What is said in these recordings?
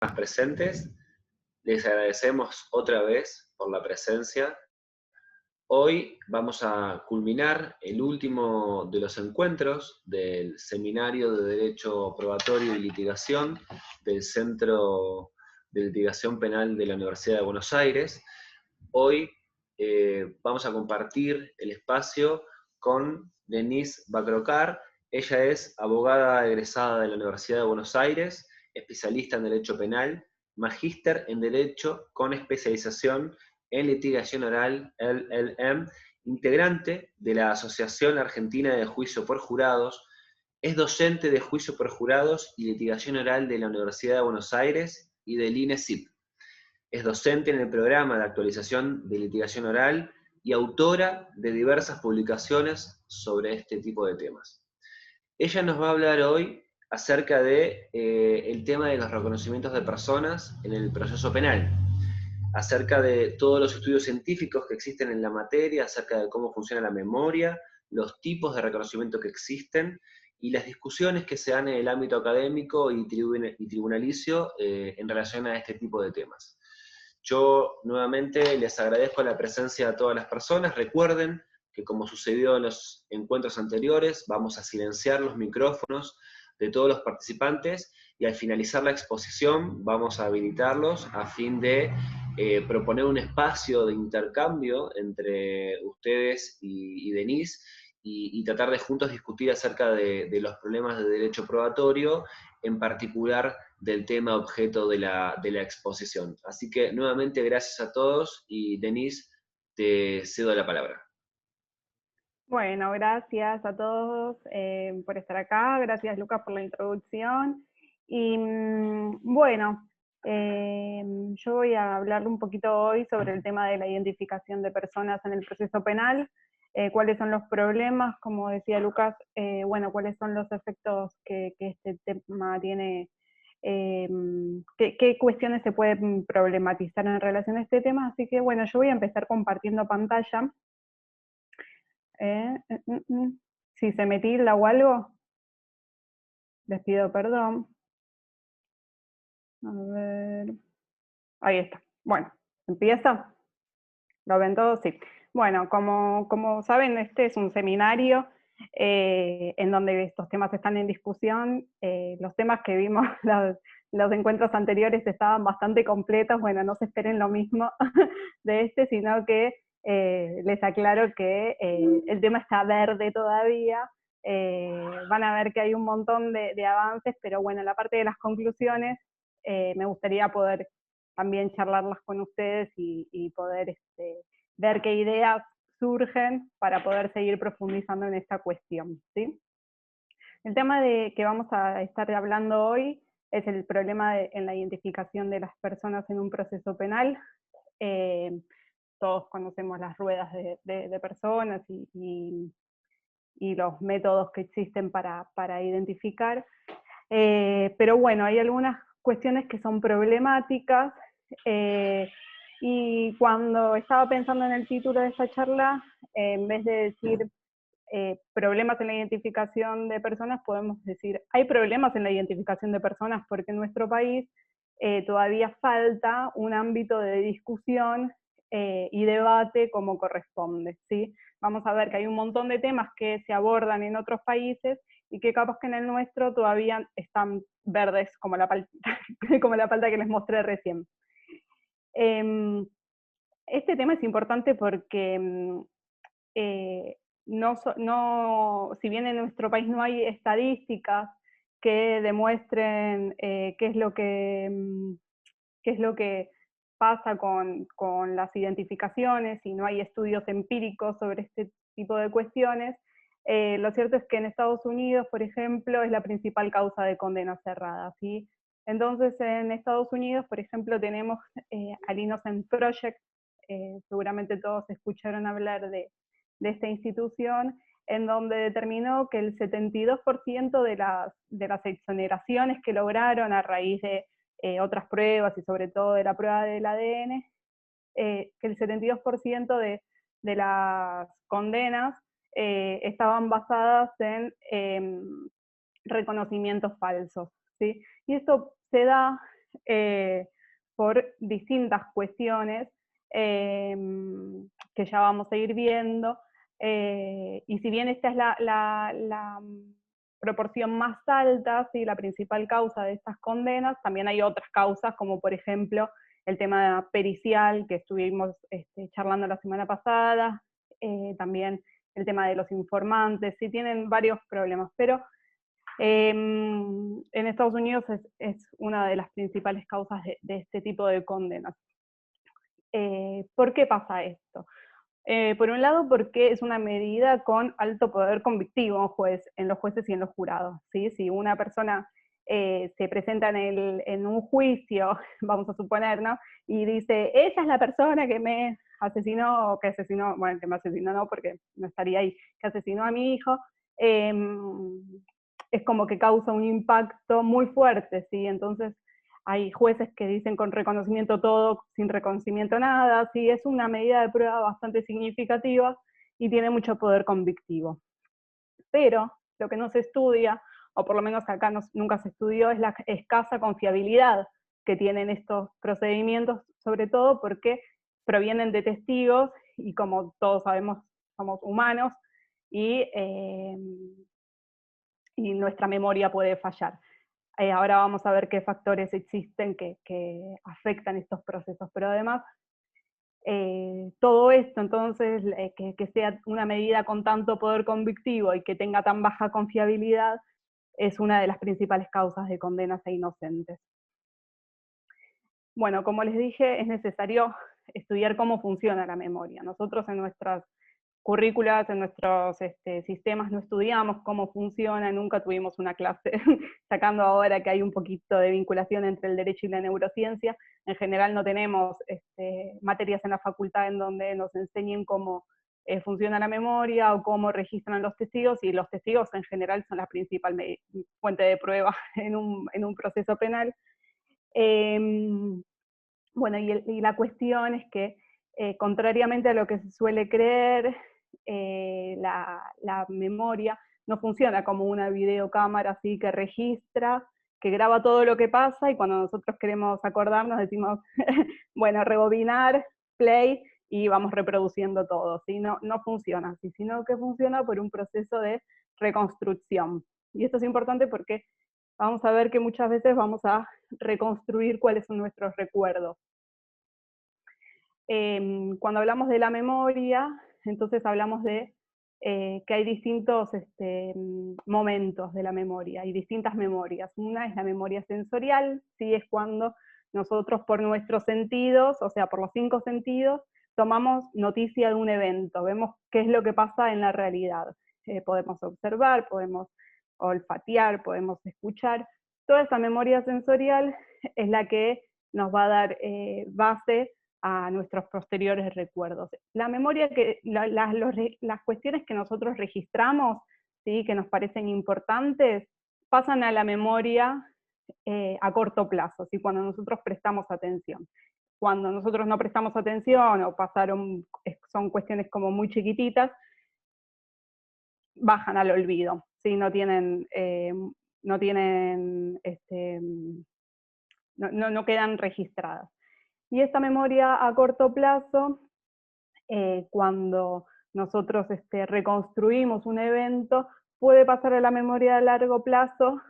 Presentes, les agradecemos otra vez por la presencia. Hoy vamos a culminar el último de los encuentros del Seminario de Derecho Probatorio y Litigación del Centro de Litigación Penal de la Universidad de Buenos Aires. Hoy vamos a compartir el espacio con Denise Bacrocar. Ella es abogada egresada de la Universidad de Buenos Aires, especialista en Derecho Penal, magíster en Derecho con especialización en Litigación Oral, LLM, integrante de la Asociación Argentina de Juicio por Jurados, es docente de Juicio por Jurados y Litigación Oral de la Universidad de Buenos Aires y del INESIP. Es docente en el programa de actualización de litigación oral y autora de diversas publicaciones sobre este tipo de temas. Ella nos va a hablar hoy acerca de el tema de los reconocimientos de personas en el proceso penal, acerca de todos los estudios científicos que existen en la materia, acerca de cómo funciona la memoria, los tipos de reconocimiento que existen y las discusiones que se dan en el ámbito académico y tribunalicio en relación a este tipo de temas. Yo nuevamente les agradezco la presencia de todas las personas. Recuerden que, como sucedió en los encuentros anteriores, vamos a silenciar los micrófonos de todos los participantes y al finalizar la exposición vamos a habilitarlos a fin de proponer un espacio de intercambio entre ustedes y Denise y tratar de juntos discutir acerca de los problemas de derecho probatorio, en particular del tema objeto de la exposición. Así que nuevamente gracias a todos y Denise, te cedo la palabra. Bueno, gracias a todos por estar acá, gracias Lucas por la introducción. Y bueno, yo voy a hablar un poquito hoy sobre el tema de la identificación de personas en el proceso penal, cuáles son los problemas, como decía Lucas, bueno, cuáles son los efectos que este tema tiene, qué cuestiones se pueden problematizar en relación a este tema. Así que bueno, yo voy a empezar compartiendo pantalla. Si se me tilda o algo, les pido perdón. A ver. Ahí está. Bueno, ¿empieza? ¿Lo ven todos? Sí. Bueno, como saben, este es un seminario en donde estos temas están en discusión. Los temas que vimos los encuentros anteriores estaban bastante completos. Bueno, no se esperen lo mismo de este, sino que les aclaro que el tema está verde todavía. Van a ver que hay un montón de avances, pero bueno, en la parte de las conclusiones me gustaría poder también charlarlas con ustedes y poder ver qué ideas surgen para poder seguir profundizando en esta cuestión, ¿sí? El tema que vamos a estar hablando hoy es el problema en la identificación de las personas en un proceso penal. Todos conocemos las ruedas de personas y los métodos que existen para identificar, pero bueno, hay algunas cuestiones que son problemáticas, y cuando estaba pensando en el título de esta charla, en vez de decir problemas en la identificación de personas, podemos decir, hay problemas en la identificación de personas porque en nuestro país todavía falta un ámbito de discusión y debate como corresponde, ¿sí? Vamos a ver que hay un montón de temas que se abordan en otros países y que capaz que en el nuestro todavía están verdes como la palta, como la palta que les mostré recién. Este tema es importante porque si bien en nuestro país no hay estadísticas que demuestren qué es lo que pasa con las identificaciones y no hay estudios empíricos sobre este tipo de cuestiones, lo cierto es que en Estados Unidos, por ejemplo, es la principal causa de condena cerrada, ¿sí? Entonces, en Estados Unidos, por ejemplo, tenemos al Innocent Project, seguramente todos escucharon hablar de esta institución, en donde determinó que el 72% de las exoneraciones que lograron a raíz de otras pruebas y sobre todo de la prueba del ADN, que el 72% de las condenas estaban basadas en reconocimientos falsos, ¿sí? Y esto se da por distintas cuestiones que ya vamos a ir viendo. Y si bien esta es la proporción más alta, ¿sí? La principal causa de estas condenas, también hay otras causas, como por ejemplo el tema pericial que estuvimos charlando la semana pasada, también el tema de los informantes, sí tienen varios problemas, pero en Estados Unidos es una de las principales causas de este tipo de condenas. ¿Por qué pasa esto? Por un lado, porque es una medida con alto poder convictivo en los jueces y en los jurados. ¿Sí? Si una persona se presenta en un juicio, vamos a suponer, ¿no? Y dice, ella es la persona que me asesinó, o que asesinó, bueno, que me asesinó no, porque no estaría ahí, que asesinó a mi hijo, es como que causa un impacto muy fuerte, ¿sí? Entonces, hay jueces que dicen con reconocimiento todo, sin reconocimiento nada, sí, es una medida de prueba bastante significativa y tiene mucho poder convictivo. Pero lo que no se estudia, o por lo menos acá nunca se estudió, es la escasa confiabilidad que tienen estos procedimientos, sobre todo porque provienen de testigos y como todos sabemos somos humanos y nuestra memoria puede fallar. Ahora vamos a ver qué factores existen que afectan estos procesos, pero además todo esto, entonces, que sea una medida con tanto poder convictivo y que tenga tan baja confiabilidad, es una de las principales causas de condenas a inocentes. Bueno, como les dije, es necesario estudiar cómo funciona la memoria. Nosotros en nuestras currículas, en nuestros sistemas no estudiamos cómo funciona, nunca tuvimos una clase, sacando ahora que hay un poquito de vinculación entre el derecho y la neurociencia. En general no tenemos materias en la facultad en donde nos enseñen cómo funciona la memoria o cómo registran los testigos, y los testigos en general son la principal fuente de prueba en un proceso penal. Bueno, y la cuestión es que, contrariamente a lo que se suele creer, la memoria no funciona como una videocámara así que registra, que graba todo lo que pasa, y cuando nosotros queremos acordarnos decimos, bueno, rebobinar, play, y vamos reproduciendo todo. ¿Sí? No funciona así, sino que funciona por un proceso de reconstrucción. Y esto es importante porque vamos a ver que muchas veces vamos a reconstruir cuáles son nuestros recuerdos. Cuando hablamos de la memoria, entonces hablamos de que hay distintos momentos de la memoria, y distintas memorias. Una es la memoria sensorial, ¿sí? Es cuando nosotros por nuestros sentidos, o sea, por los 5 sentidos, tomamos noticia de un evento, vemos qué es lo que pasa en la realidad. Podemos observar, podemos olfatear, podemos escuchar. Toda esa memoria sensorial es la que nos va a dar base a nuestros posteriores recuerdos. La memoria, las cuestiones que nosotros registramos, ¿sí? Que nos parecen importantes, pasan a la memoria a corto plazo, ¿sí? Cuando nosotros prestamos atención. Cuando nosotros no prestamos atención o son cuestiones como muy chiquititas, bajan al olvido, ¿sí? No quedan registradas. Y esta memoria a corto plazo, cuando nosotros reconstruimos un evento, puede pasar a la memoria a largo plazo,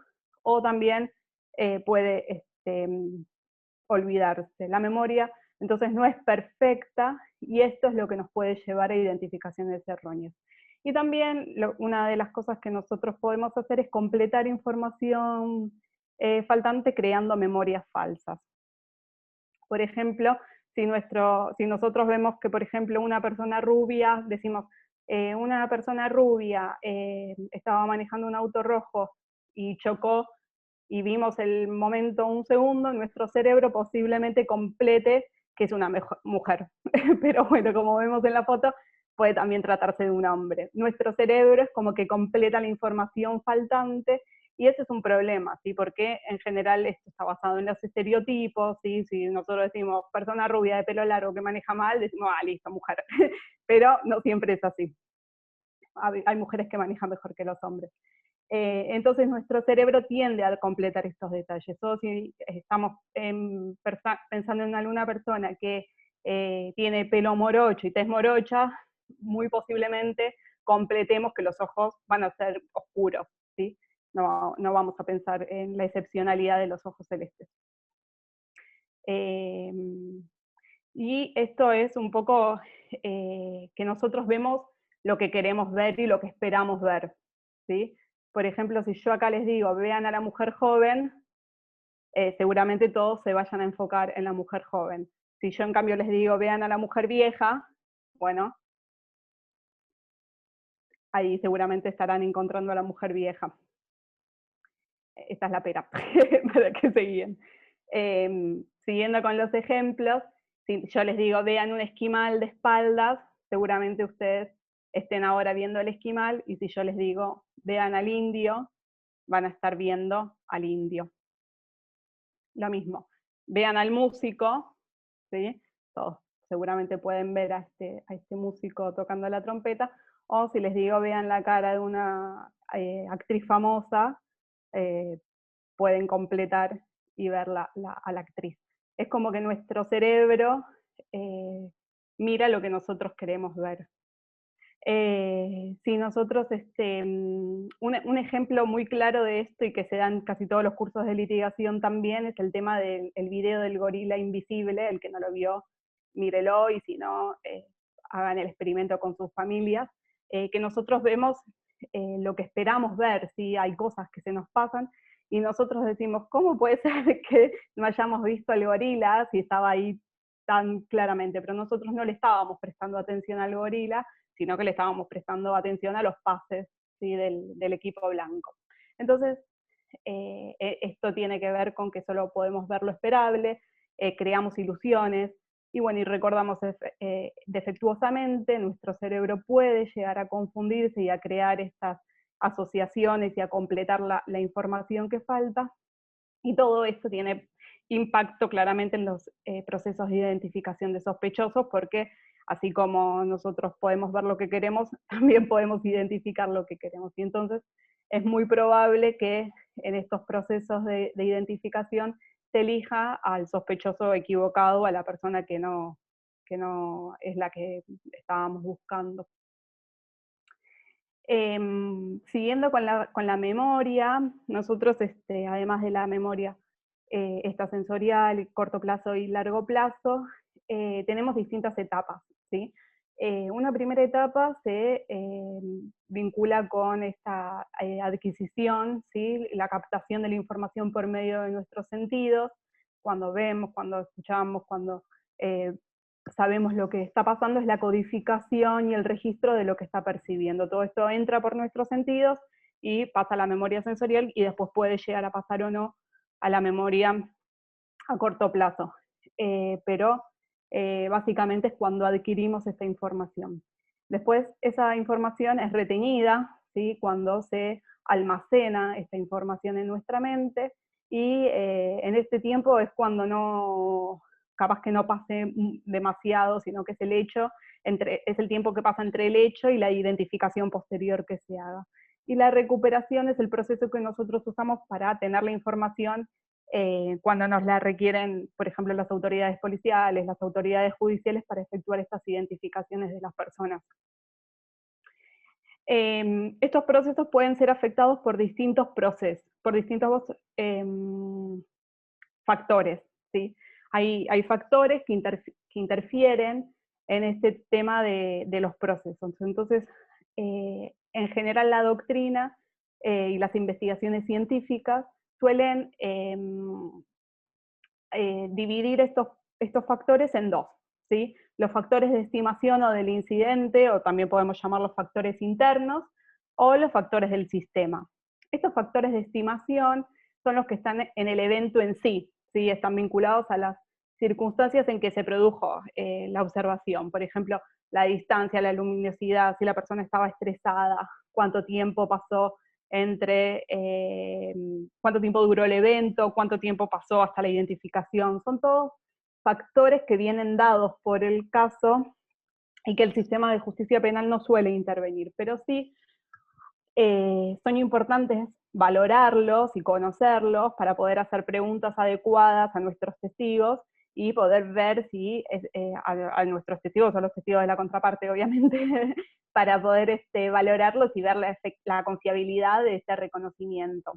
o también puede olvidarse. La memoria entonces no es perfecta, y esto es lo que nos puede llevar a identificaciones erróneas. Y también una de las cosas que nosotros podemos hacer es completar información faltante creando memorias falsas. Por ejemplo, si nosotros vemos que, por ejemplo, una persona rubia, decimos, una persona rubia estaba manejando un auto rojo y chocó, y vimos el momento un segundo, nuestro cerebro posiblemente complete que es una mujer. Pero bueno, como vemos en la foto, puede también tratarse de un hombre. Nuestro cerebro es como que completa la información faltante, y ese es un problema, ¿sí? Porque en general esto está basado en los estereotipos, ¿sí? Si nosotros decimos persona rubia de pelo largo que maneja mal, decimos, listo, mujer. Pero no siempre es así. Hay mujeres que manejan mejor que los hombres. Entonces nuestro cerebro tiende a completar estos detalles. O si estamos pensando en alguna persona que tiene pelo morocho y tez morocha, muy posiblemente completemos que los ojos van a ser oscuros, ¿sí? No vamos a pensar en la excepcionalidad de los ojos celestes. Y esto es un poco que nosotros vemos lo que queremos ver y lo que esperamos ver, ¿sí? Por ejemplo, si yo acá les digo, vean a la mujer joven, seguramente todos se vayan a enfocar en la mujer joven. Si yo en cambio les digo, vean a la mujer vieja, bueno, ahí seguramente estarán encontrando a la mujer vieja. Esta es la pera, para que se guíen. Siguiendo con los ejemplos, si yo les digo, vean un esquimal de espaldas, seguramente ustedes estén ahora viendo el esquimal, y si yo les digo, vean al indio, van a estar viendo al indio. Lo mismo, vean al músico, ¿sí? Todos seguramente pueden ver a este músico tocando la trompeta, o si les digo, vean la cara de una actriz famosa, pueden completar y ver a la actriz. Es como que nuestro cerebro mira lo que nosotros queremos ver. Si nosotros, un ejemplo muy claro de esto, y que se dan casi todos los cursos de litigación también, es el tema del video del gorila invisible. El que no lo vio, mírelo, y si no, hagan el experimento con sus familias, que nosotros vemos lo que esperamos ver. ¿Sí? Hay cosas que se nos pasan, y nosotros decimos, ¿cómo puede ser que no hayamos visto al gorila si estaba ahí tan claramente? Pero nosotros no le estábamos prestando atención al gorila, sino que le estábamos prestando atención a los pases, ¿sí? del equipo blanco. Entonces, esto tiene que ver con que solo podemos ver lo esperable, creamos ilusiones, y bueno, y recordamos defectuosamente, nuestro cerebro puede llegar a confundirse y a crear estas asociaciones y a completar la información que falta, y todo esto tiene impacto claramente en los procesos de identificación de sospechosos, porque así como nosotros podemos ver lo que queremos, también podemos identificar lo que queremos. Y entonces es muy probable que en estos procesos de identificación se elija al sospechoso equivocado, a la persona que no es la que estábamos buscando. Siguiendo con la memoria, nosotros, además de la memoria esta sensorial, corto plazo y largo plazo, tenemos distintas etapas, ¿sí? Una primera etapa se vincula con esta adquisición, ¿sí? La captación de la información por medio de nuestros sentidos, cuando vemos, cuando escuchamos, cuando sabemos lo que está pasando, es la codificación y el registro de lo que está percibiendo. Todo esto entra por nuestros sentidos y pasa a la memoria sensorial, y después puede llegar a pasar o no a la memoria a corto plazo. Pero básicamente es cuando adquirimos esta información. Después esa información es retenida, ¿sí? Cuando se almacena esta información en nuestra mente, y en este tiempo es cuando capaz que no pase demasiado, sino que es es el tiempo que pasa entre el hecho y la identificación posterior que se haga. Y la recuperación es el proceso que nosotros usamos para tener la información cuando nos la requieren, por ejemplo, las autoridades policiales, las autoridades judiciales, para efectuar estas identificaciones de las personas. Estos procesos pueden ser afectados por distintos factores, ¿sí? Hay factores que interfieren en este tema de los procesos. Entonces, en general la doctrina y las investigaciones científicas suelen dividir estos factores en dos, ¿sí? Los factores de estimación o del incidente, o también podemos llamarlos factores internos, o los factores del sistema. Estos factores de estimación son los que están en el evento en sí, ¿sí? Están vinculados a las circunstancias en que se produjo la observación. Por ejemplo, la distancia, la luminosidad, si la persona estaba estresada, cuánto tiempo pasó cuánto tiempo duró el evento, cuánto tiempo pasó hasta la identificación. Son todos factores que vienen dados por el caso y que el sistema de justicia penal no suele intervenir, pero sí son importantes valorarlos y conocerlos para poder hacer preguntas adecuadas a nuestros testigos y poder ver si a nuestros testigos o los testigos de la contraparte, obviamente, para poder valorarlos y ver la confiabilidad de este reconocimiento.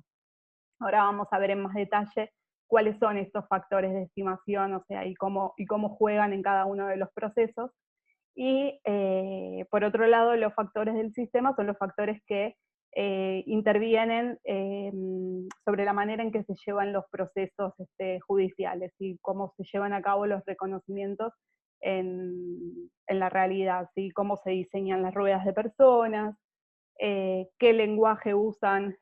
Ahora vamos a ver en más detalle cuáles son estos factores de estimación, o sea, y cómo juegan en cada uno de los procesos. Y por otro lado, los factores del sistema son los factores que intervienen sobre la manera en que se llevan los procesos judiciales y cómo se llevan a cabo los reconocimientos en la realidad, ¿sí? Cómo se diseñan las ruedas de personas, qué lenguaje usan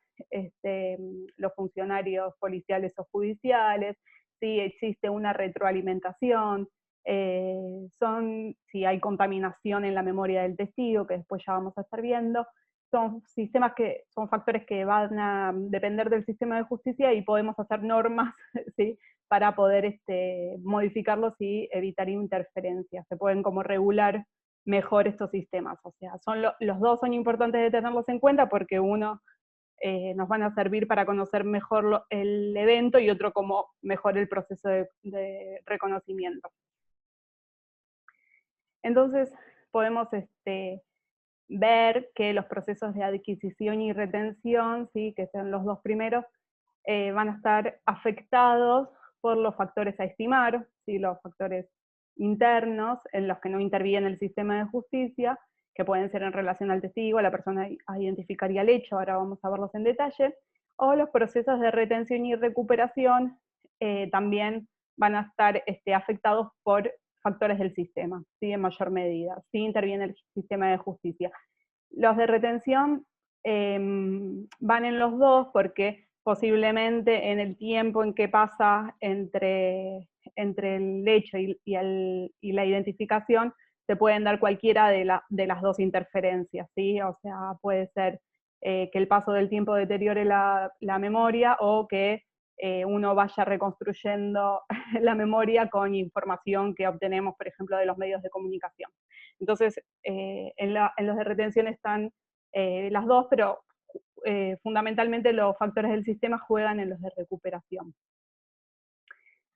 los funcionarios policiales o judiciales, si existe una retroalimentación, si hay contaminación en la memoria del testigo, que después ya vamos a estar viendo. Son factores que van a depender del sistema de justicia y podemos hacer normas, ¿sí?, para poder modificarlos y evitar interferencias. Se pueden como regular mejor estos sistemas. O sea, los dos son importantes de tenerlos en cuenta porque uno nos van a servir para conocer mejor el evento y otro como mejor el proceso de reconocimiento. Entonces podemos ver que los procesos de adquisición y retención, ¿sí?, que son los dos primeros, van a estar afectados por los factores a estimar, ¿sí?, los factores internos en los que no interviene el sistema de justicia, que pueden ser en relación al testigo, a la persona a identificar y al hecho, ahora vamos a verlos en detalle, o los procesos de retención y recuperación también van a estar afectados por factores del sistema, ¿sí?, en mayor medida, sí interviene el sistema de justicia. Los de retención van en los dos porque posiblemente en el tiempo en que pasa entre el hecho y la identificación se pueden dar cualquiera de las dos interferencias, ¿sí? O sea, puede ser que el paso del tiempo deteriore la memoria o que uno vaya reconstruyendo la memoria con información que obtenemos, por ejemplo, de los medios de comunicación. Entonces, en los de retención están las dos, pero fundamentalmente los factores del sistema juegan en los de recuperación.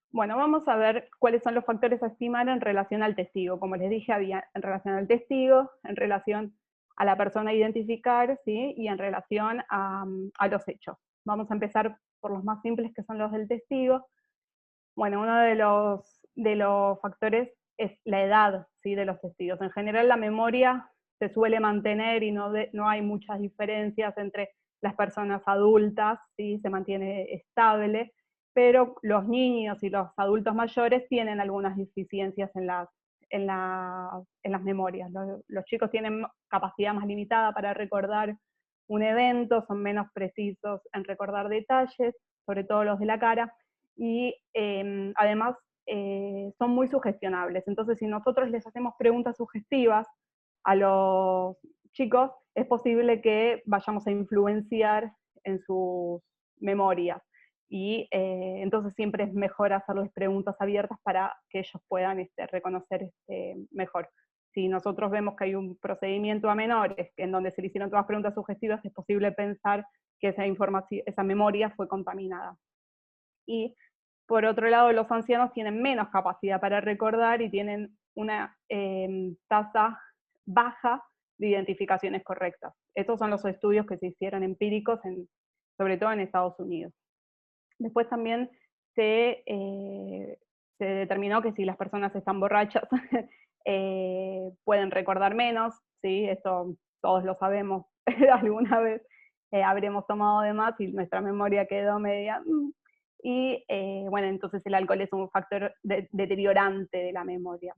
Bueno, vamos a ver cuáles son los factores a estimar en relación al testigo. Como les dije, había en relación al testigo, en relación a la persona a identificar, ¿sí?, y en relación a los hechos. Vamos a empezar por los más simples, que son los del testigo. Bueno, uno de los factores es la edad, ¿sí?, de los testigos. En general la memoria se suele mantener y no hay muchas diferencias entre las personas adultas, ¿sí?, se mantiene estable, pero los niños y los adultos mayores tienen algunas deficiencias en las memorias. Los chicos tienen capacidad más limitada para recordar un evento, son menos precisos en recordar detalles, sobre todo los de la cara, y además son muy sugestionables. Entonces, si nosotros les hacemos preguntas sugestivas a los chicos, es posible que vayamos a influenciar en sus memorias. Y entonces siempre es mejor hacerles preguntas abiertas para que ellos puedan reconocer mejor. Si nosotros vemos que hay un procedimiento a menores en donde se le hicieron todas preguntas sugestivas, es posible pensar que esa memoria fue contaminada. Y por otro lado, los ancianos tienen menos capacidad para recordar y tienen una tasa baja de identificaciones correctas. Estos son los estudios que se hicieron empíricos, sobre todo en Estados Unidos. Después también se determinó que si las personas están borrachas pueden recordar menos, ¿sí? Esto todos lo sabemos, alguna vez habremos tomado de más y nuestra memoria quedó media... Y bueno, entonces el alcohol es un factor deteriorante de la memoria.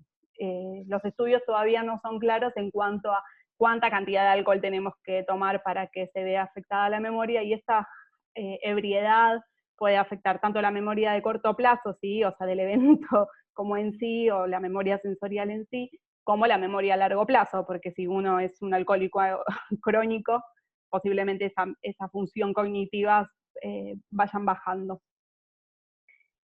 Los estudios todavía no son claros en cuanto a cuánta cantidad de alcohol tenemos que tomar para que se vea afectada la memoria, y esta ebriedad puede afectar tanto la memoria de corto plazo, ¿sí?, o sea, del evento como en sí, o la memoria sensorial en sí, como la memoria a largo plazo, porque si uno es un alcohólico crónico, posiblemente esa función cognitiva vayan bajando.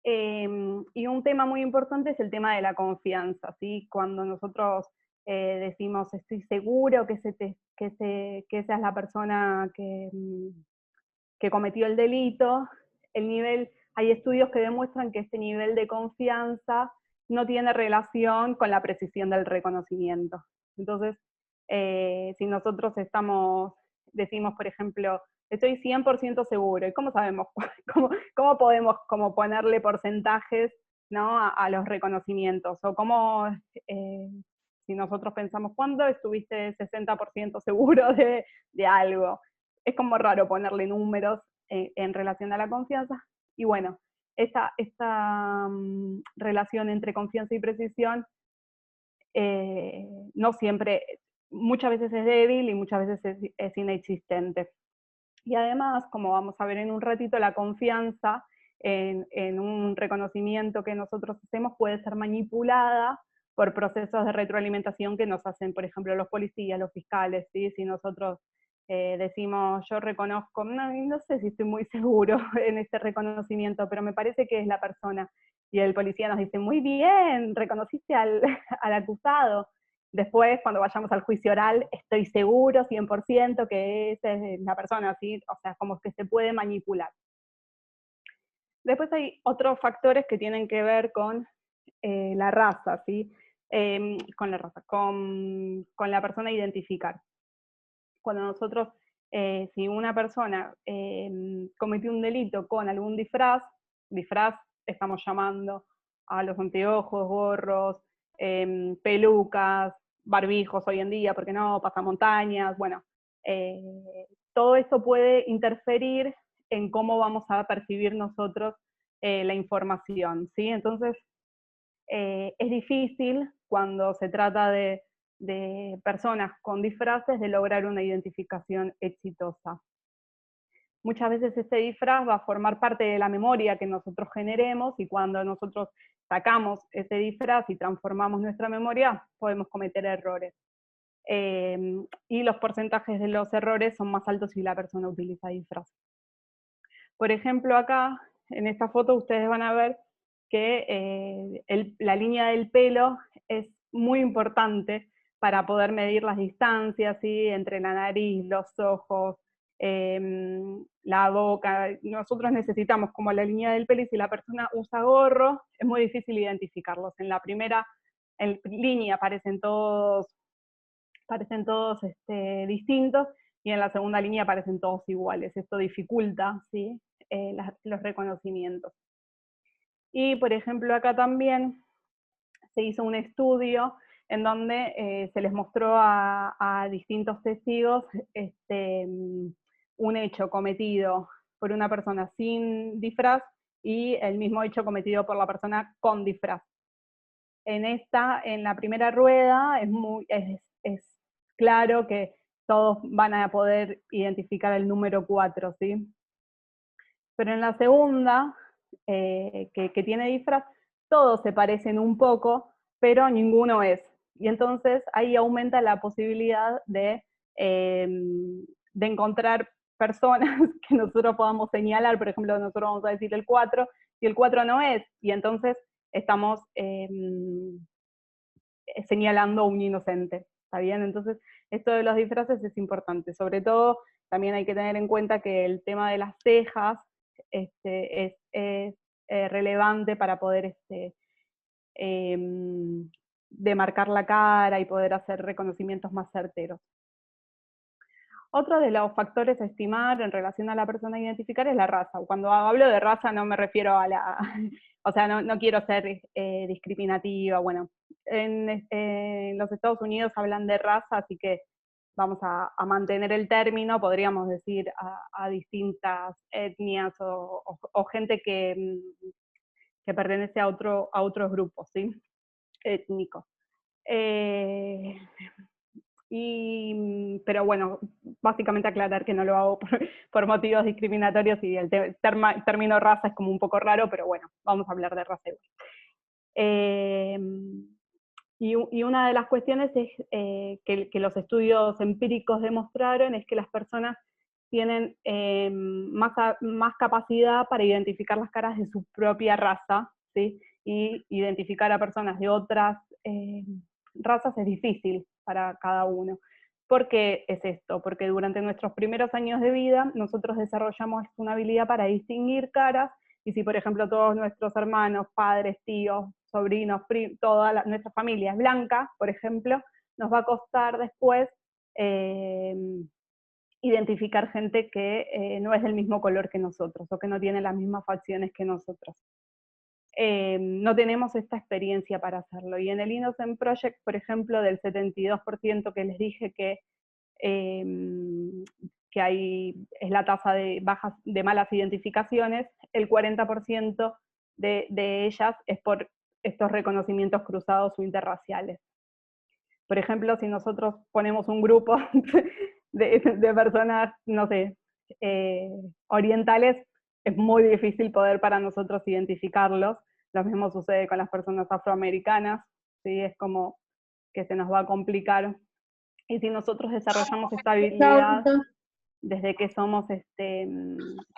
Y un tema muy importante es el tema de la confianza, ¿sí? Cuando nosotros decimos estoy seguro que esa es la persona que cometió el delito, hay estudios que demuestran que este nivel de confianza no tiene relación con la precisión del reconocimiento. Entonces, si nosotros decimos, por ejemplo, estoy 100% seguro, ¿y cómo sabemos? ¿Cómo podemos como ponerle porcentajes, ¿no? a los reconocimientos? O cómo, si nosotros pensamos, ¿cuándo estuviste 60% seguro de algo? Es como raro ponerle números en relación a la confianza. Y bueno, esta relación entre confianza y precisión no siempre, muchas veces es débil y muchas veces es inexistente. Y además, como vamos a ver en un ratito, la confianza en un reconocimiento que nosotros hacemos puede ser manipulada por procesos de retroalimentación que nos hacen, por ejemplo, los policías, los fiscales, ¿sí? Si nosotros decimos, yo reconozco, no sé si estoy muy seguro en este reconocimiento, pero me parece que es la persona, y el policía nos dice, muy bien, reconociste al acusado. Después, cuando vayamos al juicio oral, estoy seguro 100% que esa es la persona, ¿sí? O sea, como que se puede manipular. Después hay otros factores que tienen que ver con la raza, ¿sí? Con la raza, con la persona a identificar. Cuando nosotros, si una persona cometió un delito con algún disfraz, estamos llamando a los anteojos, gorros, pelucas, barbijos hoy en día, porque no, pasamontañas, bueno, todo esto puede interferir en cómo vamos a percibir nosotros la información, ¿sí? Entonces, es difícil cuando se trata de personas con disfraces de lograr una identificación exitosa. Muchas veces este disfraz va a formar parte de la memoria que nosotros generemos, y cuando nosotros sacamos ese disfraz y transformamos nuestra memoria, podemos cometer errores. Y los porcentajes de los errores son más altos si la persona utiliza disfraz. Por ejemplo, acá, en esta foto, ustedes van a ver que la línea del pelo es muy importante para poder medir las distancias, ¿sí? Entre la nariz, los ojos, la boca. Nosotros necesitamos como la línea del pelo, y si la persona usa gorro, es muy difícil identificarlos. En la primera línea aparecen todos distintos, y en la segunda línea aparecen todos iguales. Esto dificulta, ¿sí? Los reconocimientos. Y por ejemplo acá también se hizo un estudio en donde se les mostró a distintos testigos un hecho cometido por una persona sin disfraz y el mismo hecho cometido por la persona con disfraz. En la primera rueda es claro que todos van a poder identificar el número 4, ¿sí? Pero en la segunda, que tiene disfraz, todos se parecen un poco, pero ninguno es. Y entonces ahí aumenta la posibilidad de encontrar personas que nosotros podamos señalar. Por ejemplo, nosotros vamos a decir el 4, y el 4 no es, y entonces estamos señalando a un inocente, ¿está bien? Entonces, esto de los disfraces es importante. Sobre todo, también hay que tener en cuenta que el tema de las cejas es relevante para poder demarcar la cara y poder hacer reconocimientos más certeros. Otro de los factores a estimar en relación a la persona a identificar es la raza. Cuando hablo de raza no me refiero a la... O sea, no quiero ser discriminativa. Bueno, en los Estados Unidos hablan de raza, así que vamos a mantener el término. Podríamos decir a distintas etnias o gente que pertenece a otros grupos, ¿sí? Étnicos. Pero bueno, básicamente aclarar que no lo hago por motivos discriminatorios, y el término raza es como un poco raro, pero bueno, vamos a hablar de raza igual. Y una de las cuestiones es que los estudios empíricos demostraron es que las personas tienen más capacidad para identificar las caras de su propia raza, ¿sí? Y identificar a personas de razas es difícil para cada uno. ¿Por qué es esto? Porque durante nuestros primeros años de vida nosotros desarrollamos una habilidad para distinguir caras, y si por ejemplo todos nuestros hermanos, padres, tíos, sobrinos, toda nuestra familia es blanca, por ejemplo, nos va a costar después identificar gente que no es del mismo color que nosotros, o que no tiene las mismas facciones que nosotros. No tenemos esta experiencia para hacerlo. Y en el Innocent Project, por ejemplo, del 72% que les dije que es la tasa de malas identificaciones, el 40% de ellas es por estos reconocimientos cruzados o interraciales. Por ejemplo, si nosotros ponemos un grupo de personas, no sé, orientales, es muy difícil poder para nosotros identificarlos. Lo mismo sucede con las personas afroamericanas, ¿sí? Es como que se nos va a complicar. Y si nosotros desarrollamos esta habilidad desde que somos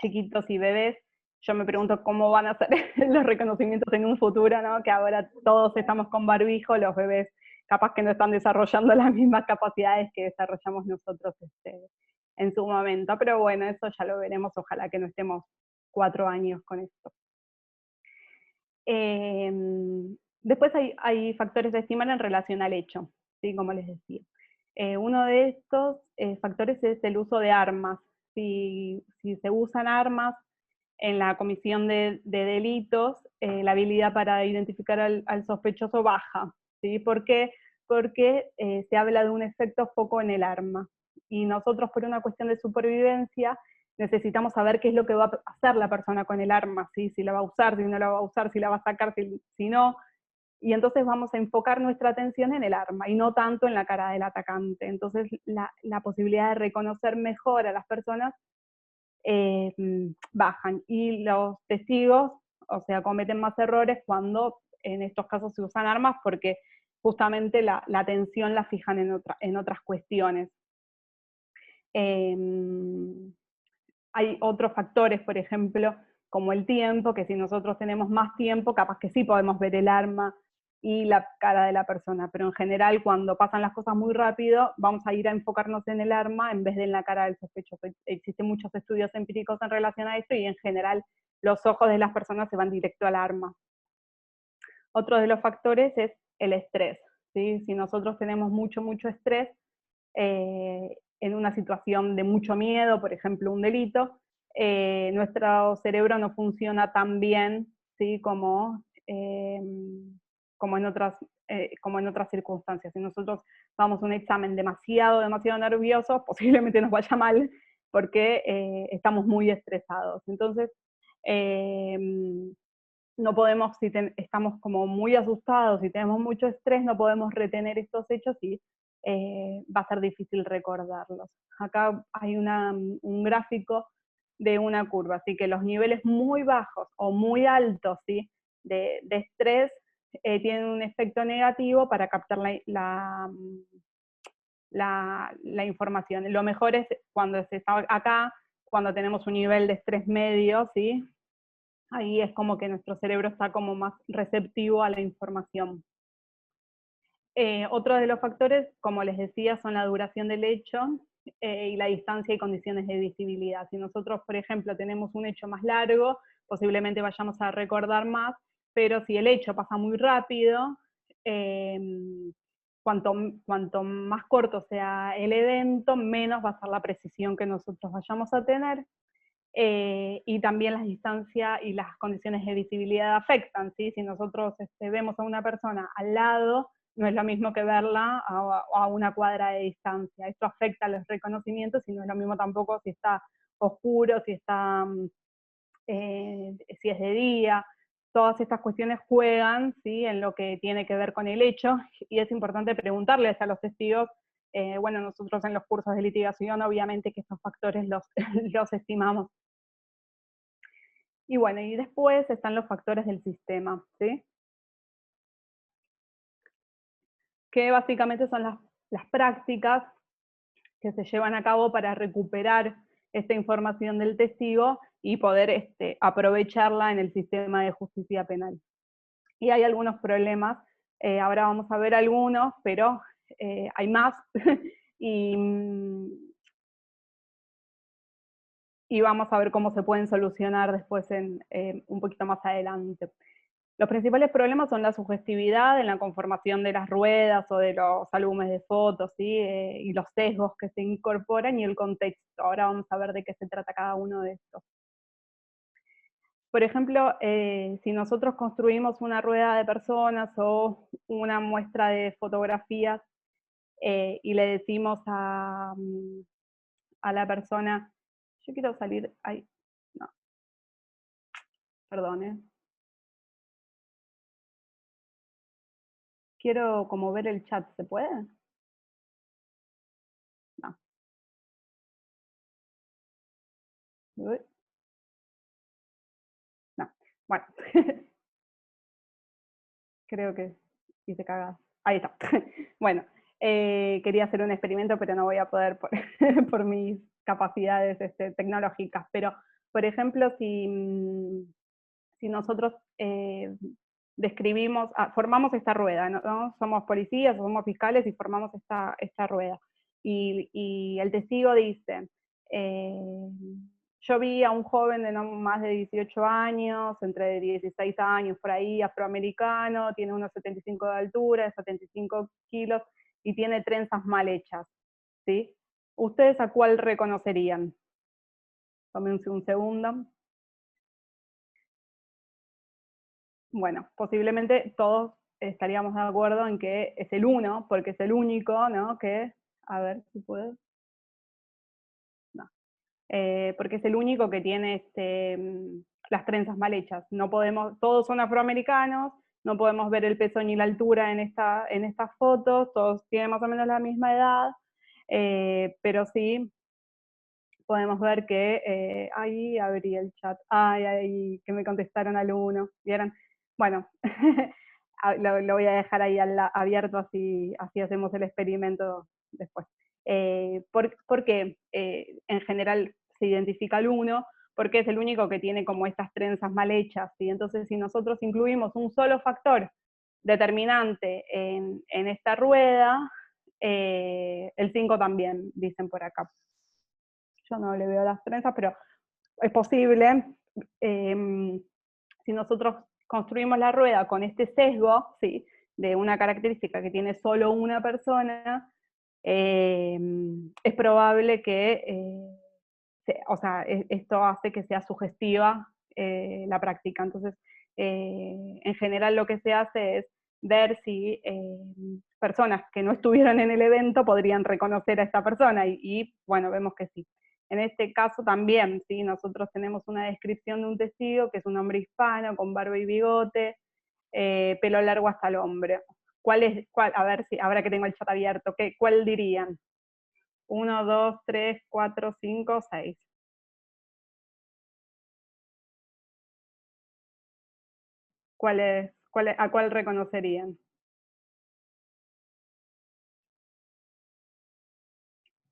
chiquitos y bebés, yo me pregunto cómo van a ser los reconocimientos en un futuro, ¿no? Que ahora todos estamos con barbijo, los bebés capaz que no están desarrollando las mismas capacidades que desarrollamos nosotros en su momento. Pero bueno, eso ya lo veremos, ojalá que no estemos 4 años con esto. Después hay factores de estimar en relación al hecho, ¿sí? Como les decía. Uno de estos factores es el uso de armas. Si se usan armas en la comisión de delitos, la habilidad para identificar al sospechoso baja, ¿sí? ¿Por qué? Porque se habla de un efecto foco en el arma. Y nosotros, por una cuestión de supervivencia, necesitamos saber qué es lo que va a hacer la persona con el arma, ¿sí? Si la va a usar, si no la va a usar, si la va a sacar, si no. Y entonces vamos a enfocar nuestra atención en el arma y no tanto en la cara del atacante. Entonces la posibilidad de reconocer mejor a las personas bajan. Y los testigos, o sea, cometen más errores cuando en estos casos se usan armas, porque justamente la atención la fijan en otras cuestiones. Hay otros factores, por ejemplo, como el tiempo, que si nosotros tenemos más tiempo, capaz que sí podemos ver el arma y la cara de la persona, pero en general cuando pasan las cosas muy rápido, vamos a ir a enfocarnos en el arma en vez de en la cara del sospechoso. Existen muchos estudios empíricos en relación a esto y en general los ojos de las personas se van directo al arma. Otro de los factores es el estrés, ¿sí? Si nosotros tenemos mucho estrés, en una situación de mucho miedo, por ejemplo un delito, nuestro cerebro no funciona tan bien, ¿sí? como en otras circunstancias. Si nosotros vamos a un examen demasiado nervioso, posiblemente nos vaya mal porque estamos muy estresados. Entonces, no podemos, si estamos como muy asustados y tenemos mucho estrés, no podemos retener estos hechos y va a ser difícil recordarlos. Acá hay un gráfico de una curva, así que los niveles muy bajos o muy altos, ¿sí? de estrés tienen un efecto negativo para captar la información. Lo mejor es cuando se está acá, cuando tenemos un nivel de estrés medio, ¿sí? Ahí es como que nuestro cerebro está como más receptivo a la información. Otro de los factores, como les decía, son la duración del hecho y la distancia y condiciones de visibilidad. Si nosotros, por ejemplo, tenemos un hecho más largo, posiblemente vayamos a recordar más, pero si el hecho pasa muy rápido, cuanto más corto sea el evento, menos va a ser la precisión que nosotros vayamos a tener. Y también las distancias y las condiciones de visibilidad afectan, ¿sí? Si nosotros vemos a una persona al lado, no es lo mismo que verla a una cuadra de distancia. Esto afecta a los reconocimientos y no es lo mismo tampoco si está oscuro, si es de día. Todas estas cuestiones juegan, ¿sí? En lo que tiene que ver con el hecho, y es importante preguntarles a los testigos. Bueno, nosotros en los cursos de litigación, obviamente que estos factores los estimamos. Y bueno, y después están los factores del sistema, ¿sí? Que básicamente son las prácticas que se llevan a cabo para recuperar esta información del testigo y poder aprovecharla en el sistema de justicia penal. Y hay algunos problemas Ahora vamos a ver algunos, pero hay más, y vamos a ver cómo se pueden solucionar después un poquito más adelante. Los principales problemas son la sugestividad en la conformación de las ruedas o de los álbumes de fotos, ¿sí? Y los sesgos que se incorporan y el contexto. Ahora vamos a ver de qué se trata cada uno de estos. Por ejemplo, si nosotros construimos una rueda de personas o una muestra de fotografías y le decimos a la persona, yo quiero salir, ay, no, perdón, quiero como ver el chat, ¿se puede? No. Uy, no. Bueno, creo que hice cagada. Ahí está. Bueno, quería hacer un experimento, pero no voy a poder por, por mis capacidades tecnológicas. Pero, por ejemplo, si nosotros describimos, formamos esta rueda, ¿no? Somos policías, somos fiscales y formamos esta rueda. Y el testigo dice, yo vi a un joven de no más de 18 años, entre 16 años por ahí, afroamericano, tiene unos 75 de altura, 75 kilos y tiene trenzas mal hechas, ¿sí? ¿Ustedes a cuál reconocerían? Tomen un segundo. Bueno, posiblemente todos estaríamos de acuerdo en que es el 1, porque es el único, ¿no? Que, a ver si puedo. No. Porque es el único que tiene las trenzas mal hechas. No podemos, todos son afroamericanos, no podemos ver el peso ni la altura en estas fotos, todos tienen más o menos la misma edad, pero sí podemos ver que ahí abrí el chat, ay, que me contestaron al 1, ¿vieron? Bueno, lo voy a dejar ahí abierto, así hacemos el experimento después. ¿Por qué en general se identifica al 1? Porque es el único que tiene como estas trenzas mal hechas, ¿sí? Entonces si nosotros incluimos un solo factor determinante en esta rueda, el 5 también, dicen por acá. Yo no le veo las trenzas, pero es posible. Si nosotros construimos la rueda con este sesgo, ¿sí? De una característica que tiene solo una persona, es probable que, o sea, esto hace que sea sugestiva la práctica. Entonces, en general lo que se hace es ver si personas que no estuvieron en el evento podrían reconocer a esta persona y bueno, vemos que sí. En este caso también, ¿sí? Nosotros tenemos una descripción de un testigo que es un hombre hispano con barba y bigote, pelo largo hasta el hombro. A ver si, ahora que tengo el chat abierto, ¿cuál dirían? 1, 2, 3, 4, 5, 6. ¿A cuál reconocerían?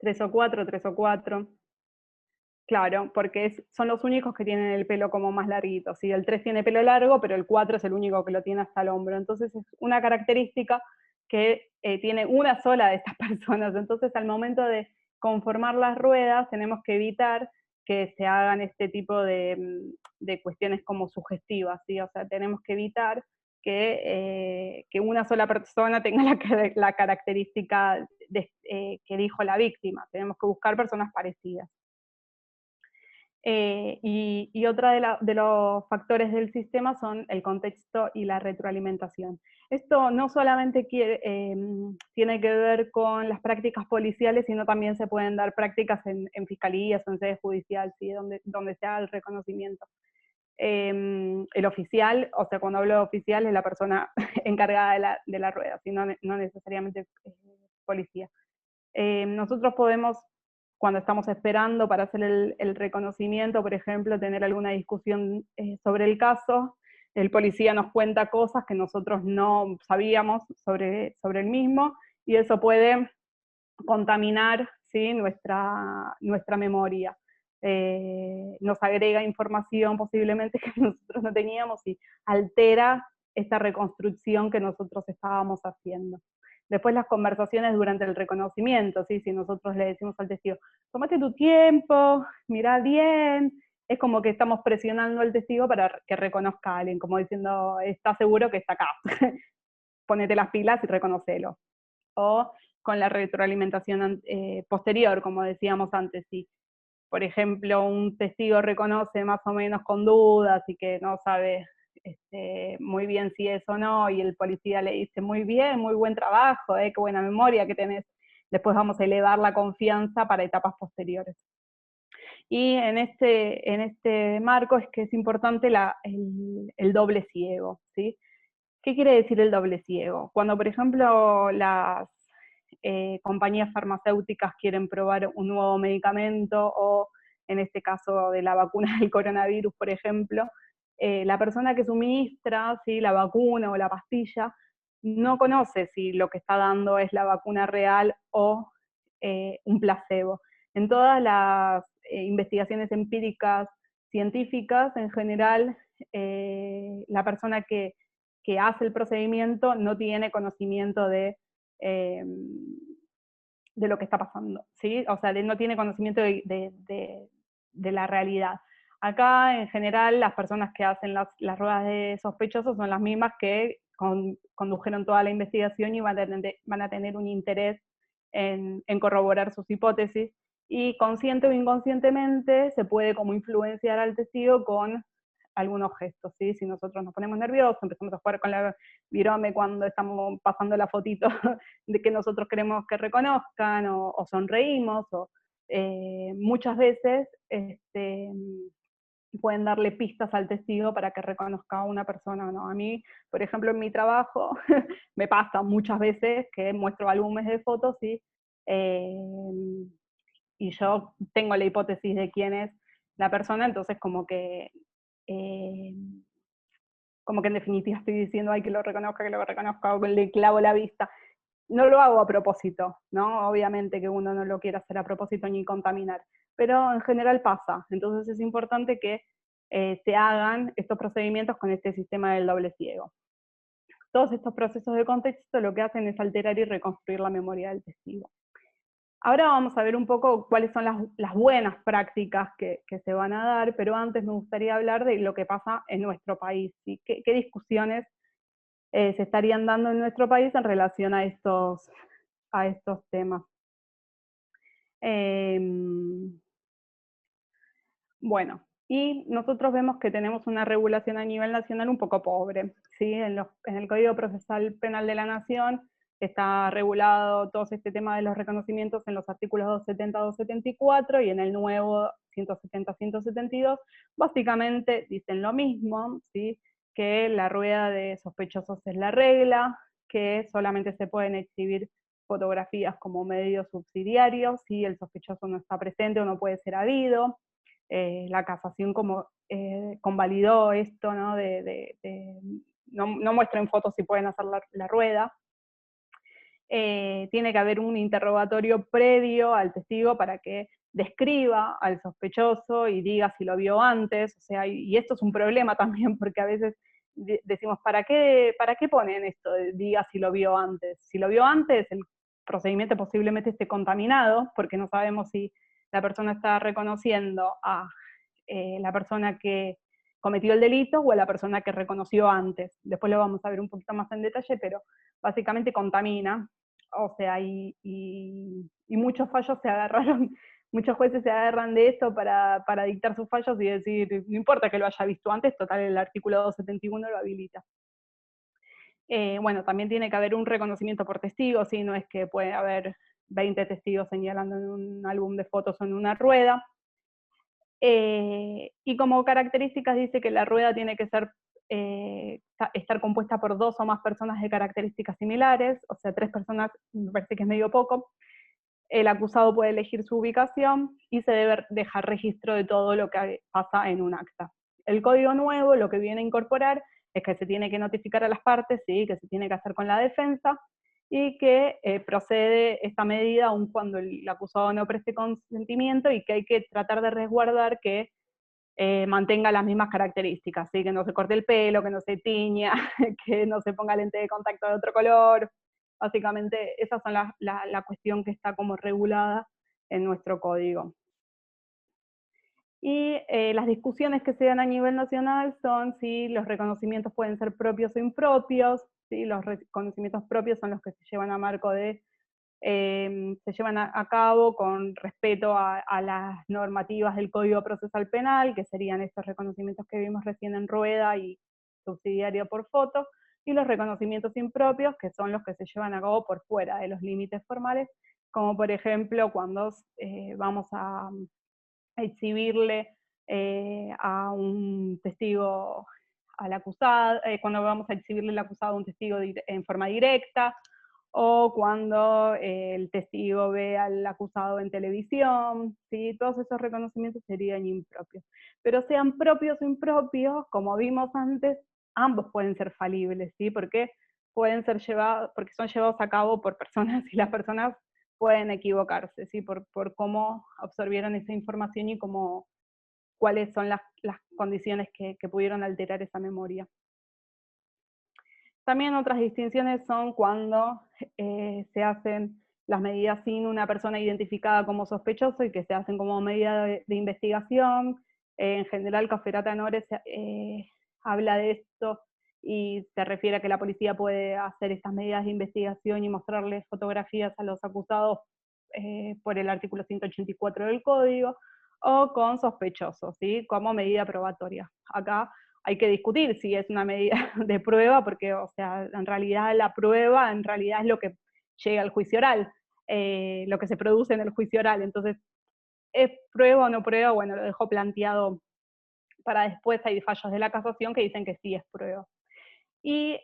3 o 4, 3 o 4. Claro, porque son los únicos que tienen el pelo como más larguito. ¿Sí? El 3 tiene pelo largo, pero el 4 es el único que lo tiene hasta el hombro. Entonces es una característica que tiene una sola de estas personas. Entonces al momento de conformar las ruedas tenemos que evitar que se hagan este tipo de cuestiones como sugestivas, ¿sí? O sea, tenemos que evitar que una sola persona tenga la característica que dijo la víctima. Tenemos que buscar personas parecidas. Y otra de los factores del sistema son el contexto y la retroalimentación. Esto no solamente tiene que ver con las prácticas policiales, sino también se pueden dar prácticas en fiscalías o en sede judicial, ¿sí? donde se haga el reconocimiento. El oficial, o sea, cuando hablo de oficial, es la persona encargada de la rueda, ¿sí? No necesariamente policía. Nosotros podemos, cuando estamos esperando para hacer el reconocimiento, por ejemplo, tener alguna discusión sobre el caso, el policía nos cuenta cosas que nosotros no sabíamos sobre el mismo, y eso puede contaminar, ¿sí? nuestra memoria. Nos agrega información posiblemente que nosotros no teníamos y altera esta reconstrucción que nosotros estábamos haciendo. Después las conversaciones durante el reconocimiento, ¿sí? Si nosotros le decimos al testigo, tómate tu tiempo, mirá bien, es como que estamos presionando al testigo para que reconozca a alguien, como diciendo, ¿estás seguro que está acá? Ponete las pilas y reconocelo. O con la retroalimentación posterior, como decíamos antes, si por ejemplo un testigo reconoce más o menos con dudas y que no sabe muy bien si es o no, y el policía le dice, muy bien, muy buen trabajo, qué buena memoria que tenés, después vamos a elevar la confianza para etapas posteriores. Y en este marco es que es importante el doble ciego, ¿sí? ¿Qué quiere decir el doble ciego? Cuando, por ejemplo, las compañías farmacéuticas quieren probar un nuevo medicamento, o en este caso de la vacuna del coronavirus, por ejemplo, la persona que suministra, ¿sí?, la vacuna o la pastilla no conoce si lo que está dando es la vacuna real o un placebo. En todas las investigaciones empíricas científicas, en general, la persona que hace el procedimiento no tiene conocimiento de lo que está pasando, ¿sí? O sea, no tiene conocimiento de la realidad. Acá, en general, las personas que hacen las ruedas de sospechosos son las mismas que condujeron toda la investigación y van a tener un interés en corroborar sus hipótesis, y consciente o inconscientemente se puede como influenciar al testigo con algunos gestos, ¿sí? Si nosotros nos ponemos nerviosos, empezamos a jugar con la virome cuando estamos pasando la fotito de que nosotros queremos que reconozcan, o sonreímos, o muchas veces pueden darle pistas al testigo para que reconozca a una persona o no. A mí, por ejemplo, en mi trabajo, me pasa muchas veces que muestro álbumes de fotos y yo tengo la hipótesis de quién es la persona, entonces eh, como que en definitiva estoy diciendo, ay, que lo reconozca, o le clavo la vista. No lo hago a propósito, ¿no? Obviamente que uno no lo quiere hacer a propósito ni contaminar, pero en general pasa. Entonces es importante que se hagan estos procedimientos con este sistema del doble ciego. Todos estos procesos de contexto lo que hacen es alterar y reconstruir la memoria del testigo. Ahora vamos a ver un poco cuáles son las buenas prácticas que se van a dar, pero antes me gustaría hablar de lo que pasa en nuestro país, ¿sí? ¿Qué discusiones se estarían dando en nuestro país en relación a estos temas? Bueno, y nosotros vemos que tenemos una regulación a nivel nacional un poco pobre, ¿sí? En el Código Procesal Penal de la Nación está regulado todo este tema de los reconocimientos en los artículos 270, 274, y en el nuevo 170, 172, básicamente dicen lo mismo, ¿sí? Que la rueda de sospechosos es la regla, que solamente se pueden exhibir fotografías como medios subsidiarios si el sospechoso no está presente o no puede ser habido. La casación como convalidó esto, ¿no? No muestren fotos si pueden hacer la rueda. Tiene que haber un interrogatorio previo al testigo para que describa al sospechoso y diga si lo vio antes, o sea, y esto es un problema también, porque a veces decimos, ¿para qué ponen esto de diga si lo vio antes? Si lo vio antes, el procedimiento posiblemente esté contaminado, porque no sabemos si la persona está reconociendo a la persona que cometió el delito o a la persona que reconoció antes. Después lo vamos a ver un poquito más en detalle, pero básicamente contamina. O sea, y muchos fallos se agarraron, muchos jueces se agarran de esto para dictar sus fallos y decir, no importa que lo haya visto antes, total el artículo 271 lo habilita. Bueno, también tiene que haber un reconocimiento por testigos, ¿sí? No es que puede haber 20 testigos señalando en un álbum de fotos o en una rueda. Y como características dice que la rueda tiene que ser, estar compuesta por 2 o más personas de características similares, o sea, 3 personas me parece que es medio poco. El acusado puede elegir su ubicación y se debe dejar registro de todo lo que pasa en un acta. El código nuevo lo que viene a incorporar es que se tiene que notificar a las partes, ¿sí? Que se tiene que hacer con la defensa, y que procede esta medida aun cuando el acusado no preste consentimiento, y que hay que tratar de resguardar que mantenga las mismas características, ¿sí? Que no se corte el pelo, que no se tiña, que no se ponga lente de contacto de otro color. Básicamente, esas son la cuestión que está como regulada en nuestro código. Y las discusiones que se dan a nivel nacional son si los reconocimientos pueden ser propios o impropios. ¿Sí? Los reconocimientos propios son los que se llevan a marco de se llevan a cabo con respeto a las normativas del Código Procesal Penal, que serían estos reconocimientos que vimos recién en Rueda y subsidiario por foto, y los reconocimientos impropios, que son los que se llevan a cabo por fuera de los límites formales, como por ejemplo cuando vamos a exhibirle a un testigo al acusado, cuando vamos a exhibirle al acusado a un testigo en forma directa, o cuando el testigo ve al acusado en televisión, ¿sí? Todos esos reconocimientos serían impropios. Pero sean propios o impropios, como vimos antes, ambos pueden ser falibles, ¿sí? Porque porque son llevados a cabo por personas y las personas pueden equivocarse, ¿sí? Por cómo absorbieron esa información y cuáles son las condiciones que pudieron alterar esa memoria. También otras distinciones son cuando se hacen las medidas sin una persona identificada como sospechoso y que se hacen como medida de investigación. En general, Cafferata Nores habla de esto y se refiere a que la policía puede hacer estas medidas de investigación y mostrarles fotografías a los acusados por el artículo 184 del Código, o con sospechosos, ¿sí? Como medida probatoria. Acá hay que discutir si es una medida de prueba, porque, o sea, en realidad la prueba en realidad es lo que llega al juicio oral, lo que se produce en el juicio oral. Entonces, ¿es prueba o no prueba? Bueno, lo dejo planteado para después. Hay fallos de la casación que dicen que sí es prueba. Y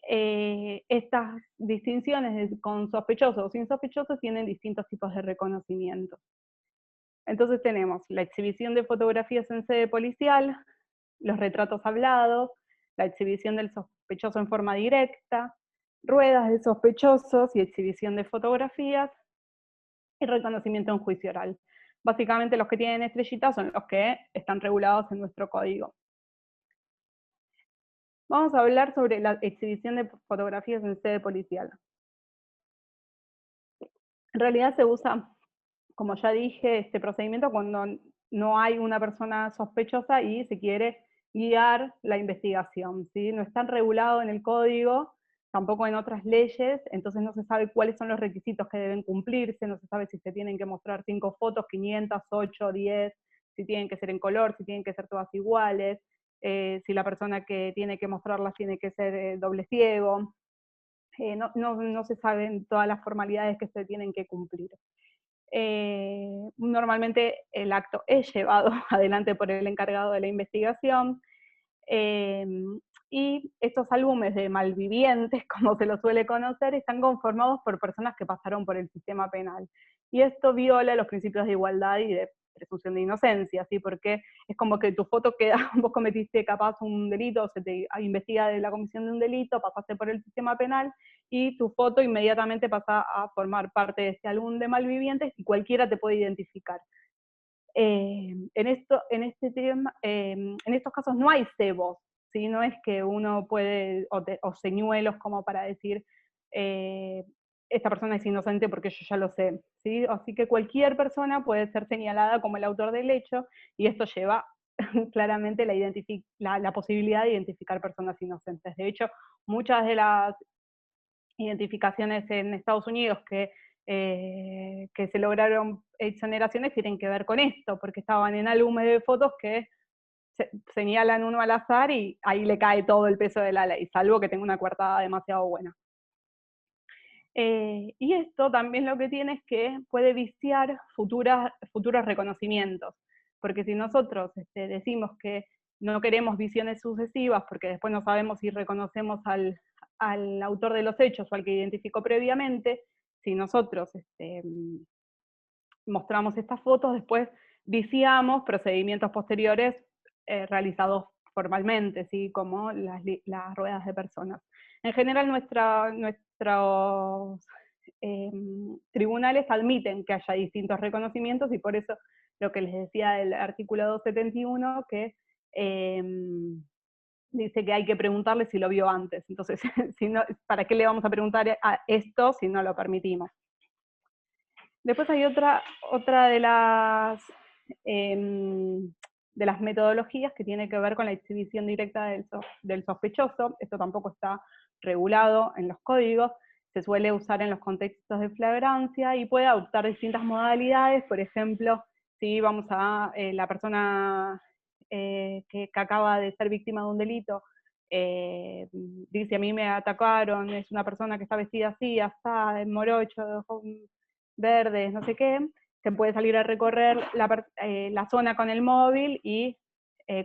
estas distinciones con sospechosos o sin sospechosos tienen distintos tipos de reconocimiento. Entonces tenemos la exhibición de fotografías en sede policial, los retratos hablados, la exhibición del sospechoso en forma directa, ruedas de sospechosos y exhibición de fotografías, y reconocimiento en juicio oral. Básicamente los que tienen estrellitas son los que están regulados en nuestro código. Vamos a hablar sobre la exhibición de fotografías en sede policial. En realidad se usa, como ya dije, este procedimiento cuando no hay una persona sospechosa y se quiere guiar la investigación, ¿sí? No está regulado en el código, tampoco en otras leyes, entonces no se sabe cuáles son los requisitos que deben cumplirse, no se sabe si se tienen que mostrar 5 fotos, 500, 8, 10, si tienen que ser en color, si tienen que ser todas iguales, si la persona que tiene que mostrarlas tiene que ser doble ciego. No se saben todas las formalidades que se tienen que cumplir. Normalmente el acto es llevado adelante por el encargado de la investigación, y estos álbumes de malvivientes, como se los suele conocer, están conformados por personas que pasaron por el sistema penal. Y esto viola los principios de igualdad y de presunción de inocencia, ¿sí? Porque es como que tu foto queda, vos cometiste capaz un delito, se te investiga de la comisión de un delito, pasaste por el sistema penal, y tu foto inmediatamente pasa a formar parte de este álbum de malvivientes y cualquiera te puede identificar. En estos casos no hay cebos, ¿sí? No es que uno puede, o señuelos como para decir, esta persona es inocente porque yo ya lo sé, ¿sí? Así que cualquier persona puede ser señalada como el autor del hecho, y esto lleva claramente la posibilidad de identificar personas inocentes. De hecho, muchas de las identificaciones en Estados Unidos que se lograron exoneraciones tienen que ver con esto, porque estaban en álbumes de fotos que señalan uno al azar y ahí le cae todo el peso de la ley, salvo que tenga una coartada demasiado buena. Y esto también lo que tiene es que puede viciar futuros reconocimientos, porque si nosotros decimos que no queremos visiones sucesivas, porque después no sabemos si reconocemos al autor de los hechos o al que identificó previamente, si nosotros mostramos estas fotos, después viciamos procedimientos posteriores realizados formalmente, ¿sí? Como las ruedas de personas. En general nuestros tribunales admiten que haya distintos reconocimientos, y por eso lo que les decía del artículo 271, que dice que hay que preguntarle si lo vio antes. Entonces, si no, ¿para qué le vamos a preguntar a esto si no lo permitimos? Después hay otra de las metodologías que tiene que ver con la exhibición directa del sospechoso. Esto tampoco está regulado en los códigos, se suele usar en los contextos de flagrancia y puede adoptar distintas modalidades. Por ejemplo, si vamos a la persona que acaba de ser víctima de un delito, dice: a mí me atacaron, es una persona que está vestida así, asá, en morocho, de ojos verdes, no sé qué, se puede salir a recorrer la zona con el móvil y